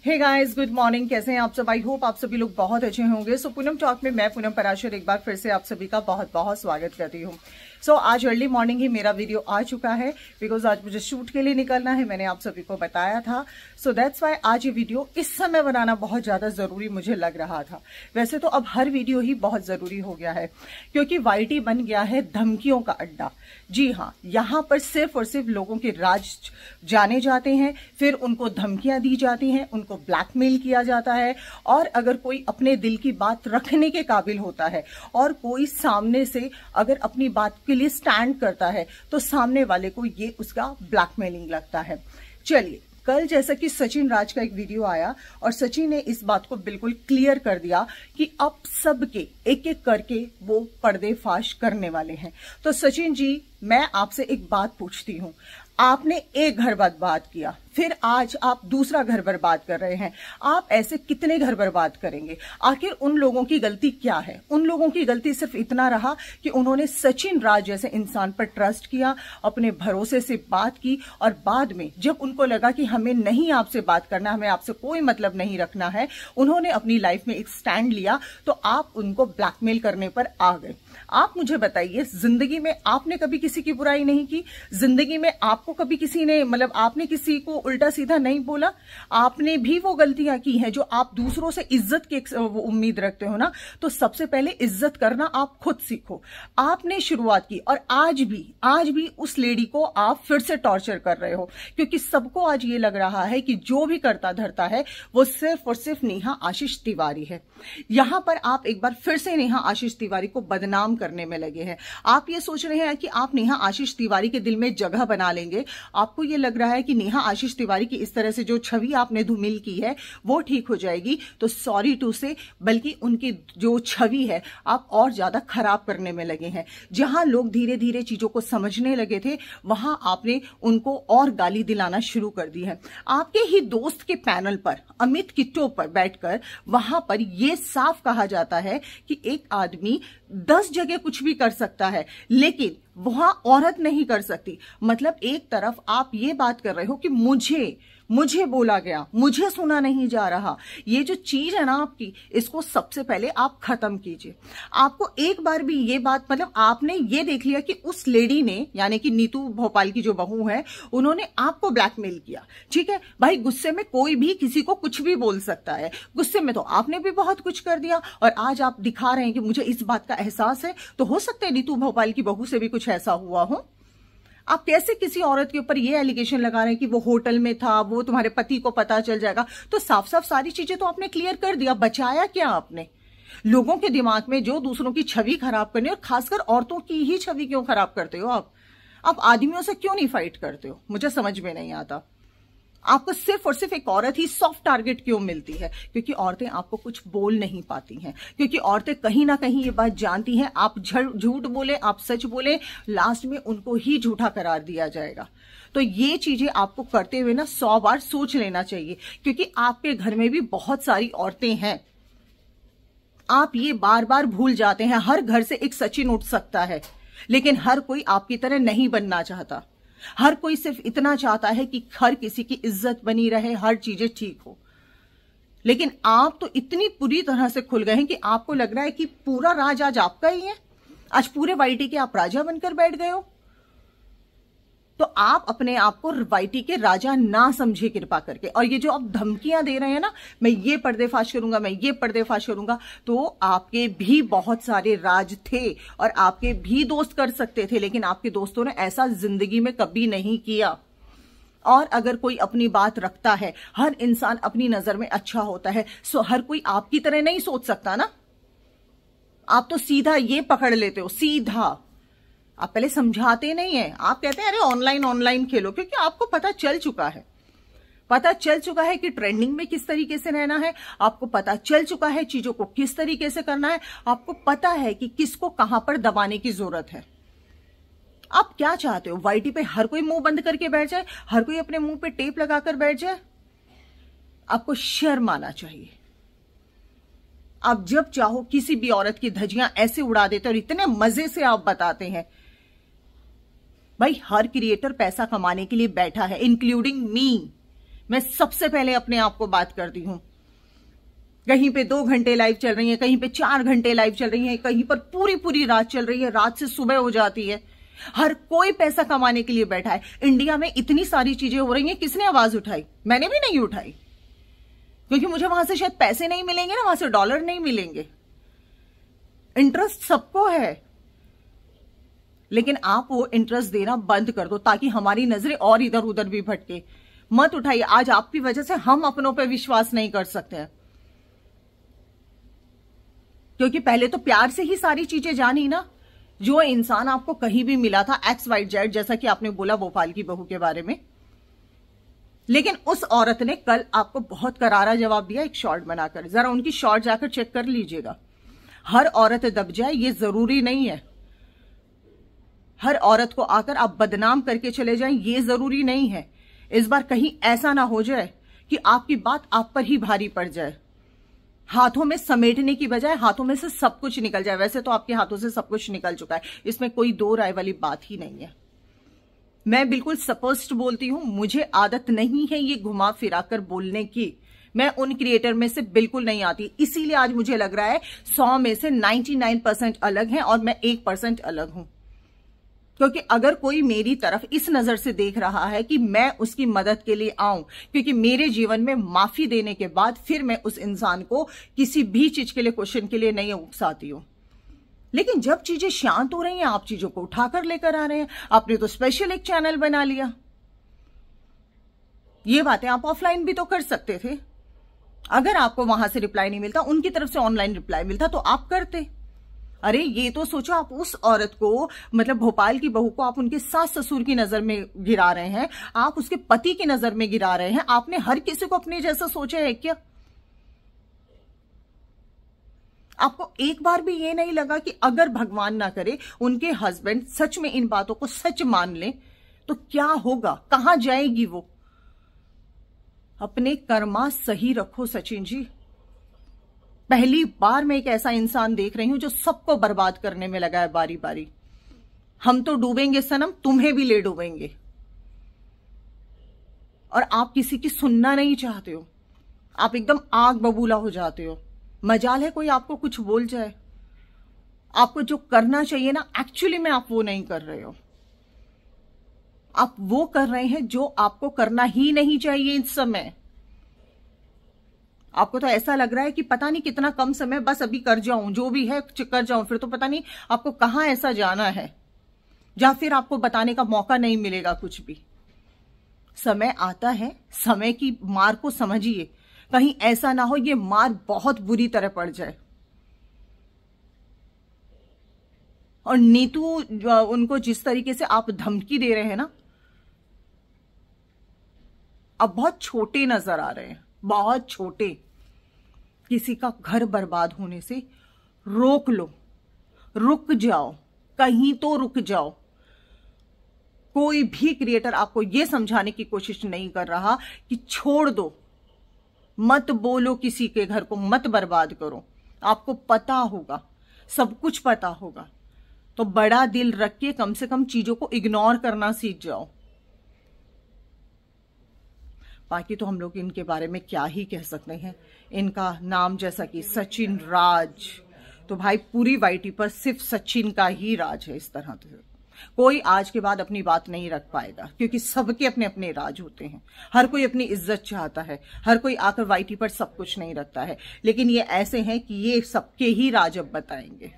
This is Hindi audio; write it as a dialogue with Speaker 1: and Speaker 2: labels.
Speaker 1: Hey guys, good morning. कैसे हैं आप सब? आई होप आप सभी लोग बहुत अच्छे होंगे। सो पूनम टॉक में मैं पूनम पराशर एक बार फिर से आप सभी का बहुत बहुत स्वागत करती हूँ। सो आज अर्ली मॉर्निंग ही मेरा वीडियो आ चुका है बिकॉज आज मुझे शूट के लिए निकलना है, मैंने आप सभी को बताया था। सो दैट्स वाई आज ये वीडियो इस समय बनाना बहुत ज्यादा जरूरी मुझे लग रहा था। वैसे तो अब हर वीडियो ही बहुत जरूरी हो गया है क्योंकि वाईटी बन गया है धमकियों का अड्डा। जी हाँ, यहाँ पर सिर्फ और सिर्फ लोगों के राज जाने जाते हैं, फिर उनको धमकियां दी जाती हैं, उनको ब्लैकमेल किया जाता है। और अगर कोई अपने दिल की बात रखने के काबिल होता है और कोई सामने से अगर अपनी बात के लिए स्टैंड करता है तो सामने वाले को ये उसका ब्लैकमेलिंग लगता है। चलिए, कल जैसा कि सचिन राज का एक वीडियो आया और सचिन ने इस बात को बिल्कुल क्लियर कर दिया कि अब सबके एक एक करके वो पर्देफाश करने वाले हैं। तो सचिन जी, मैं आपसे एक बात पूछती हूं, आपने एक घर बर्बाद किया, फिर आज आप दूसरा घर बर्बाद कर रहे हैं। आप ऐसे कितने घर बर्बाद करेंगे? आखिर उन लोगों की गलती क्या है? उन लोगों की गलती सिर्फ इतना रहा कि उन्होंने सचिन राज जैसे इंसान पर ट्रस्ट किया, अपने भरोसे से बात की और बाद में जब उनको लगा कि हमें नहीं आपसे बात करना, हमें आपसे कोई मतलब नहीं रखना है, उन्होंने अपनी लाइफ में एक स्टैंड लिया तो आप उनको ब्लैकमेल करने पर आ गए। आप मुझे बताइए, जिंदगी में आपने कभी किसी की बुराई नहीं की? जिंदगी में आपको कभी किसी ने आपने किसी को उल्टा सीधा नहीं बोला? आपने भी वो गलतियां की हैं जो आप दूसरों से इज्जत की वो उम्मीद रखते हो ना, तो सबसे पहले इज्जत करना आप खुद सीखो। आपने शुरुआत की और आज भी उस लेडी को आप फिर से टॉर्चर कर रहे हो क्योंकि सबको आज ये लग रहा है कि जो भी करता धरता है वो सिर्फ और सिर्फ नेहा आशीष तिवारी है। यहां पर आप एक बार फिर से नेहा आशीष तिवारी को बदनाम करने में लगे हैं। आप ये सोच रहे हैं कि आप नेहा आशीष तिवारी के दिल में जगह बना लेंगे। आपको ये लग रहा है कि नेहा आशीष तिवारी की इस तरह से जो छवि आपने धूमिल की है वो ठीक हो जाएगी, तो सॉरी टू से, बल्कि उनकी जो छवि है आप और ज्यादा खराब करने में लगे हैं। जहां लोग धीरे धीरे चीजों को समझने लगे थे वहां आपने उनको और गाली दिलाना शुरू कर दी है। आपके ही दोस्त के पैनल पर, अमित किट्टो पर बैठकर वहां पर यह साफ कहा जाता है कि एक आदमी 10 जगह कुछ भी कर सकता है लेकिन वहां औरत नहीं कर सकती। मतलब एक तरफ आप ये बात कर रहे हो कि मुझे बोला गया, मुझे सुना नहीं जा रहा। ये जो चीज है ना आपकी, इसको सबसे पहले आप खत्म कीजिए। आपको एक बार भी ये बात, आपने ये देख लिया कि उस लेडी ने, यानी कि नीतू भोपाल की जो बहू है, उन्होंने आपको ब्लैकमेल किया। ठीक है भाई, गुस्से में कोई भी किसी को कुछ भी बोल सकता है। गुस्से में तो आपने भी बहुत कुछ कर दिया और आज आप दिखा रहे हैं कि मुझे इस बात का एहसास है। तो हो सकता है नीतू भोपाल की बहू से भी कुछ ऐसा हुआ हो। आप कैसे किसी औरत के ऊपर ये एलिगेशन लगा रहे हैं कि वो होटल में था, वो तुम्हारे पति को पता चल जाएगा? तो साफ साफ सारी चीजें तो आपने क्लियर कर दिया। बचाया क्या आपने? लोगों के दिमाग में जो दूसरों की छवि खराब करने, और खासकर औरतों की ही छवि क्यों खराब करते हो आप आदमियों से क्यों नहीं फाइट करते हो? मुझे समझ में नहीं आता। आपको सिर्फ और सिर्फ एक औरत ही सॉफ्ट टारगेट क्यों मिलती है? क्योंकि औरतें आपको कुछ बोल नहीं पाती हैं, क्योंकि औरतें कहीं ना कहीं ये बात जानती हैं, आप झूठ बोले, आप सच बोले, लास्ट में उनको ही झूठा करार दिया जाएगा। तो ये चीजें आपको करते हुए ना 100 बार सोच लेना चाहिए क्योंकि आपके घर में भी बहुत सारी औरतें हैं। आप ये बार बार भूल जाते हैं। हर घर से एक सचिन उठ सकता है लेकिन हर कोई आपकी तरह नहीं बनना चाहता। हर कोई सिर्फ इतना चाहता है कि हर किसी की इज्जत बनी रहे, हर चीजें ठीक हो। लेकिन आप तो इतनी पूरी तरह से खुल गए हैं कि आपको लग रहा है कि पूरा राज आज आपका ही है। आज पूरे वाईटी के आप राजा बनकर बैठ गए हो। तो आप अपने आप को वाईटी के राजा ना समझे कृपा करके। और ये जो आप धमकियां दे रहे हैं ना, मैं ये पर्देफाश करूंगा, मैं ये पर्देफाश करूंगा, तो आपके भी बहुत सारे राज थे और आपके भी दोस्त कर सकते थे, लेकिन आपके दोस्तों ने ऐसा जिंदगी में कभी नहीं किया। और अगर कोई अपनी बात रखता है, हर इंसान अपनी नजर में अच्छा होता है, सो हर कोई आपकी तरह नहीं सोच सकता ना। आप तो सीधा ये पकड़ लेते हो, सीधा। आप पहले समझाते नहीं है। आप कहते हैं अरे ऑनलाइन खेलो, क्योंकि आपको पता चल चुका है कि ट्रेंडिंग में किस तरीके से रहना है। आपको पता चल चुका है चीजों को किस तरीके से करना है। आपको पता है कि किसको कहां पर दबाने की जरूरत है। आप क्या चाहते हो? वाईटी पे हर कोई मुंह बंद करके बैठ जाए, हर कोई अपने मुंह पे टेप लगाकर बैठ जाए? आपको शर्म आना चाहिए। आप जब चाहो किसी भी औरत की धज्जियां ऐसे उड़ा देते और इतने मजे से आप बताते हैं। भाई, हर क्रिएटर पैसा कमाने के लिए बैठा है, इंक्लूडिंग मी। मैं सबसे पहले अपने आप को बात करती हूं। कहीं पे 2 घंटे लाइव चल रही है, कहीं पे 4 घंटे लाइव चल रही है, कहीं पर पूरी पूरी रात चल रही है, रात से सुबह हो जाती है। हर कोई पैसा कमाने के लिए बैठा है। इंडिया में इतनी सारी चीजें हो रही हैं, किसने आवाज उठाई? मैंने भी नहीं उठाई, क्योंकि मुझे वहां से शायद पैसे नहीं मिलेंगे ना, वहां से डॉलर नहीं मिलेंगे। इंटरेस्ट सबको है, लेकिन आप वो इंटरेस्ट देना बंद कर दो ताकि हमारी नजरें और इधर उधर भी भटके। मत उठाइए। आज आपकी वजह से हम अपनों पे विश्वास नहीं कर सकते हैं, क्योंकि पहले तो प्यार से ही सारी चीजें जानी ना। जो इंसान आपको कहीं भी मिला था XYZ, जैसा कि आपने बोला भोपाल की बहू के बारे में, लेकिन उस औरत ने कल आपको बहुत करारा जवाब दिया एक शॉर्ट बनाकर। जरा उनकी शॉर्ट जाकर चेक कर लीजिएगा। हर औरत दब जाए ये जरूरी नहीं है। हर औरत को आकर आप बदनाम करके चले जाएं ये जरूरी नहीं है। इस बार कहीं ऐसा ना हो जाए कि आपकी बात आप पर ही भारी पड़ जाए। हाथों में समेटने की बजाय हाथों में से सब कुछ निकल जाए। वैसे तो आपके हाथों से सब कुछ निकल चुका है, इसमें कोई दो राय वाली बात ही नहीं है। मैं बिल्कुल स्पष्ट बोलती हूं, मुझे आदत नहीं है ये घुमा फिरा कर बोलने की। मैं उन क्रिएटर में से बिल्कुल नहीं आती, इसीलिए आज मुझे लग रहा है 100 में से 99% अलग हैं और मैं 1% अलग हूं। क्योंकि अगर कोई मेरी तरफ इस नजर से देख रहा है कि मैं उसकी मदद के लिए आऊं, क्योंकि मेरे जीवन में माफी देने के बाद फिर मैं उस इंसान को किसी भी चीज के लिए, क्वेश्चन के लिए नहीं उकसाती हूं। लेकिन जब चीजें शांत हो रही हैं, आप चीजों को उठाकर लेकर आ रहे हैं। आपने तो स्पेशल एक चैनल बना लिया। ये बातें आप ऑफलाइन भी तो कर सकते थे। अगर आपको वहां से रिप्लाई नहीं मिलता, उनकी तरफ से ऑनलाइन रिप्लाई मिलता, तो आप करते। अरे ये तो सोचो, आप उस औरत को, मतलब भोपाल की बहू को, आप उनके सास ससुर की नजर में गिरा रहे हैं, आप उसके पति की नजर में गिरा रहे हैं। आपने हर किसी को अपने जैसा सोचा है क्या? आपको एक बार भी ये नहीं लगा कि अगर भगवान ना करे उनके हस्बैंड सच में इन बातों को सच मान ले तो क्या होगा? कहां जाएगी वो? अपने कर्मा सही रखो सचिन जी। पहली बार मैं एक ऐसा इंसान देख रही हूं जो सबको बर्बाद करने में लगा है बारी बारी। हम तो डूबेंगे सनम, तुम्हें भी ले डूबेंगे। और आप किसी की सुनना नहीं चाहते हो, आप एकदम आग बबूला हो जाते हो। मजाल है कोई आपको कुछ बोल जाए। आपको जो करना चाहिए ना, एक्चुअली में आप वो नहीं कर रहे हो। आप वो कर रहे हैं जो आपको करना ही नहीं चाहिए इस समय। आपको तो ऐसा लग रहा है कि पता नहीं कितना कम समय, बस अभी कर जाऊं, जो भी है कर जाऊं, फिर तो पता नहीं आपको कहां ऐसा जाना है जहां फिर आपको बताने का मौका नहीं मिलेगा कुछ भी। समय आता है, समय की मार को समझिए। कहीं ऐसा ना हो ये मार बहुत बुरी तरह पड़ जाए। और नीतू उनको जिस तरीके से आप धमकी दे रहे हैं ना, अब बहुत छोटे नजर आ रहे हैं, बहुत छोटे। किसी का घर बर्बाद होने से रोक लो, रुक जाओ, कहीं तो रुक जाओ। कोई भी क्रिएटर आपको यह समझाने की कोशिश नहीं कर रहा कि छोड़ दो, मत बोलो, किसी के घर को मत बर्बाद करो। आपको पता होगा, सब कुछ पता होगा, तो बड़ा दिल रख के कम से कम चीजों को इग्नोर करना सीख जाओ। बाकी तो हम लोग इनके बारे में क्या ही कह सकते हैं। इनका नाम जैसा कि सचिन राज, तो भाई पूरी वाईटी पर सिर्फ सचिन का ही राज है। इस तरह से कोई आज के बाद अपनी बात नहीं रख पाएगा, क्योंकि सबके अपने अपने राज होते हैं। हर कोई अपनी इज्जत चाहता है, हर कोई आकर वाईटी पर सब कुछ नहीं रखता है। लेकिन ये ऐसे हैं कि ये सबके ही राज अब बताएंगे।